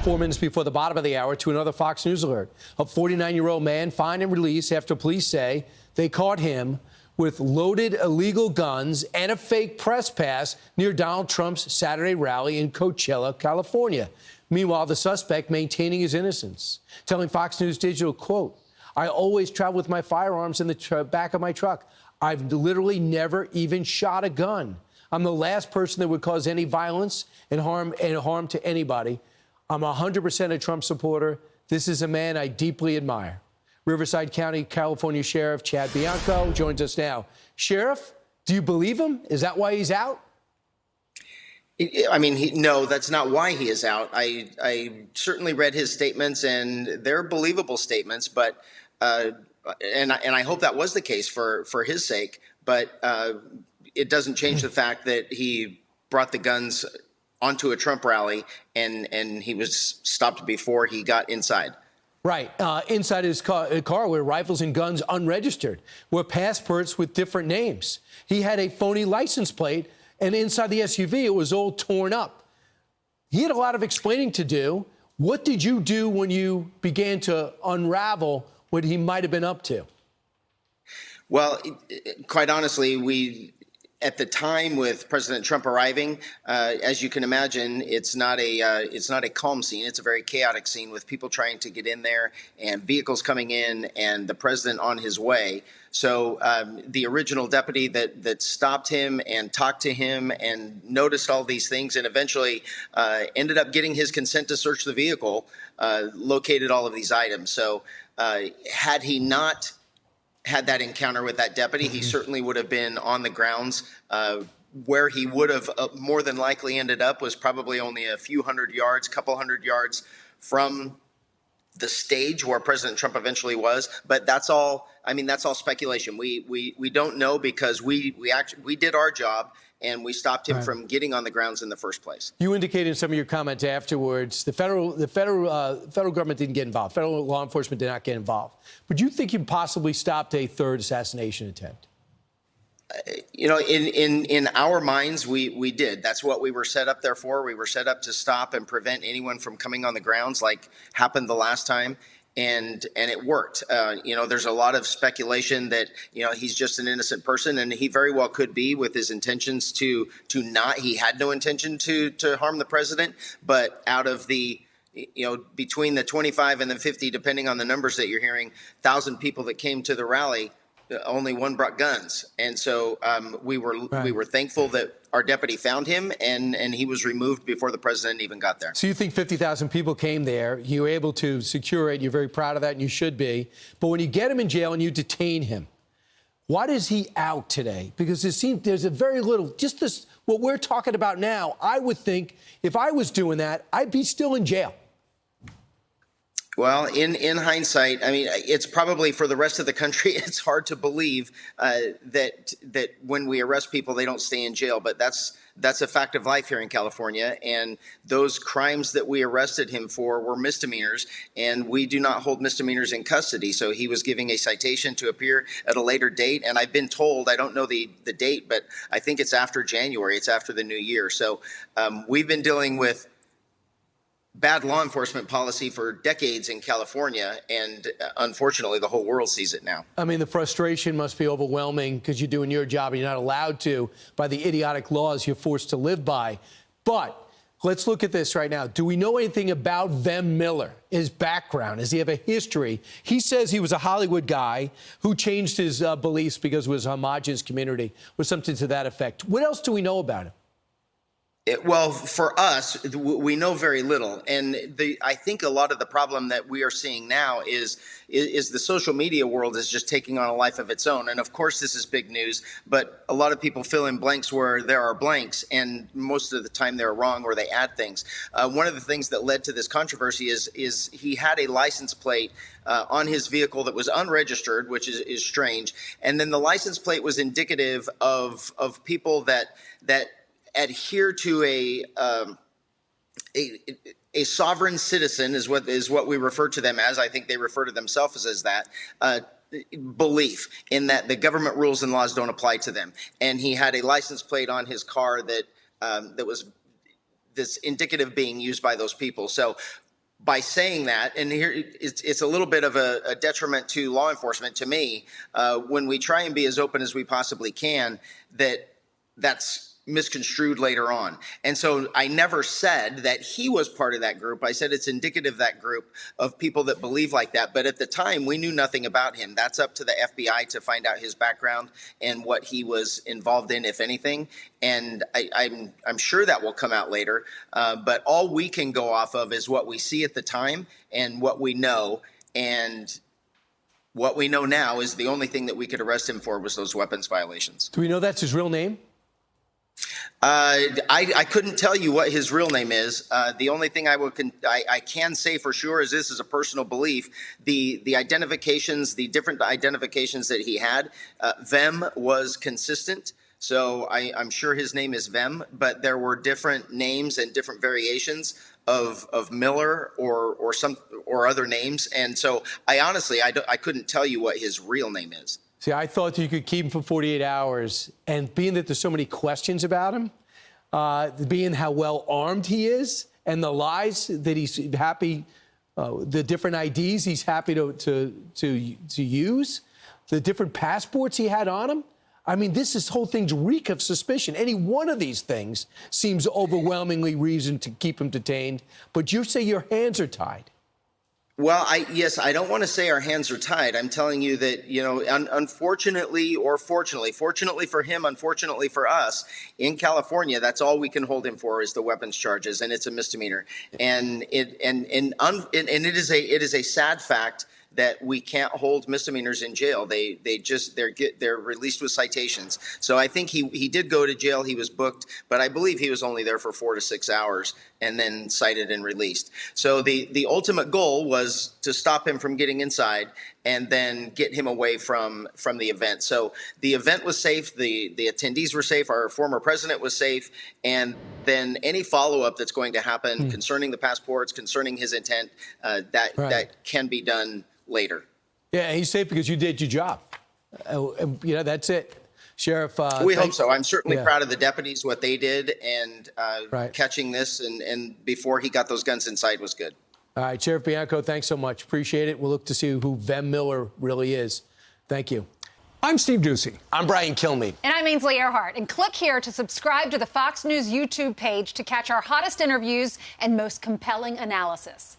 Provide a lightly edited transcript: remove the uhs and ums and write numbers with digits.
4 minutes before the bottom of the hour to another Fox News alert. A 49-year-old man fined and released after police say they caught him with loaded illegal guns and a fake press pass near Donald Trump's Saturday rally in Coachella, California. Meanwhile, the suspect maintaining his innocence, telling Fox News Digital, quote, "I always travel with my firearms in the back of my truck. I've literally never even shot a gun. I'm the last person that would cause any violence and harm to anybody. I'm 100% a Trump supporter. This is a man I deeply admire." Riverside County, California Sheriff Chad Bianco joins us now. Sheriff, do you believe him? Is that why he's out? I mean, no, that's not why he is out. I certainly read his statements, and they're believable statements. But and I hope that was the case for his sake. But it doesn't change the fact that he brought the guns onto a Trump rally, and he was stopped before he got inside. Right. Inside his car were rifles and guns unregistered, were passports with different names. He had a phony license plate, and inside the SUV, it was all torn up. He had a lot of explaining to do. What did you do when you began to unravel what he might have been up to? Well, quite honestly, at the time with President Trump arriving, as you can imagine, it's not a calm scene. It's a very chaotic scene with people trying to get in there and vehicles coming in and the president on his way. So the original deputy that stopped him and talked to him and noticed all these things and eventually ended up getting his consent to search the vehicle, located all of these items. So had he not had that encounter with that deputy, he certainly would have been on the grounds. Where he would have more than likely ended up was probably only a few couple hundred yards from the stage where President Trump eventually was. But that's all. I mean, that's all speculation. We don't know because we did our job and we stopped him from getting on the grounds in the first place. You indicated in some of your comments afterwards the federal government didn't get involved. Federal law enforcement did not get involved. But you think you possibly stopped a third assassination attempt? You know, in our minds, we did. That's what we were set up there for. We were set up to stop and prevent anyone from coming on the grounds like happened the last time. And it worked. You know, there's a lot of speculation that, you know, he's just an innocent person, and he very well could be with his intentions to not. He had no intention to harm the president. But out of the, you know, between the 25 and the 50, depending on the numbers that you're hearing, 1,000 people that came to the rally, only one brought guns. And so we were thankful that our deputy found him and he was removed before the president even got there. So you think 50,000 people came there, you were able to secure it, you're very proud of that, and you should be. But when you get him in jail and you detain him, why is he out today? Because it seems there's a very little, just this, what we're talking about now, I would think if I was doing that, I'd be still in jail. Well, in hindsight, I mean, it's probably for the rest of the country, it's hard to believe that when we arrest people, they don't stay in jail. But that's a fact of life here in California. And those crimes that we arrested him for were misdemeanors, and we do not hold misdemeanors in custody. So he was giving a citation to appear at a later date. And I've been told, I don't know the date, but I think it's after January. It's after the new year. So we've been dealing with bad law enforcement policy for decades in California, and unfortunately, the whole world sees it now. I mean, the frustration must be overwhelming because you're doing your job and you're not allowed to by the idiotic laws you're forced to live by. But let's look at this right now. Do we know anything about Vem Miller, his background? Does he have a history? He says he was a Hollywood guy who changed his beliefs because of his homogenous community, or something to that effect. What else do we know about him? Well, for us, we know very little. And I think a lot of the problem that we are seeing now is the social media world is just taking on a life of its own. And of course, this is big news, but a lot of people fill in blanks where there are blanks, and most of the time they're wrong or they add things. One of the things that led to this controversy is he had a license plate on his vehicle that was unregistered, which is strange. And then the license plate was indicative of people that adhere to a sovereign citizen is what we refer to them as. I think they refer to themselves as that belief in that the government rules and laws don't apply to them. And he had a license plate on his car that was this indicative being used by those people. So by saying that, and here it's a little bit of a detriment to law enforcement, to me, when we try and be as open as we possibly can, that's misconstrued later on. And so I never said that he was part of that group. I said it's indicative of that group of people that believe like that. But at the time, we knew nothing about him. That's up to the FBI to find out his background and what he was involved in, if anything. And I'm sure that will come out later. But all we can go off of is what we see at the time and what we know. And what we know now is the only thing that we could arrest him for was those weapons violations. Do we know that's his real name? I couldn't tell you what his real name is. The only thing I can say for sure is this is a personal belief. The identifications, the different identifications that he had, Vem was consistent. So I'm sure his name is Vem, but there were different names and different variations of Miller or other names. And so I honestly couldn't tell you what his real name is. See, I thought that you could keep him for 48 hours, and being that there's so many questions about him, being how well armed he is, and the lies that he's happy, the different IDs he's happy to use, the different passports he had on him. I mean, this whole thing's reek of suspicion. Any one of these things seems overwhelmingly reason to keep him detained. But you say your hands are tied. Well, I don't want to say our hands are tied. I'm telling you that, unfortunately or fortunately for him, unfortunately for us, in California, that's all we can hold him for is the weapons charges, and it's a misdemeanor. And it is a sad fact that we can't hold misdemeanors in jail. They're released with citations. So I think he did go to jail. He was booked, but I believe he was only there for 4 to 6 hours and then cited and released. So the ultimate goal was to stop him from getting inside and then get him away from the event. So the event was safe. The attendees were safe. Our former president was safe. And then any follow-up that's going to happen concerning the passports, concerning his intent, that can be done later. Yeah, he's safe because you did your job. That's it. Sheriff, we hope so. I'm certainly proud of the deputies, what they did, and catching this and before he got those guns inside was good. All right, Sheriff Bianco, thanks so much. Appreciate it. We'll look to see who Vem Miller really is. Thank you. I'm Steve Ducey. I'm Brian Kilmeade. And I'm Ainsley Earhart. And click here to subscribe to the Fox News YouTube page to catch our hottest interviews and most compelling analysis.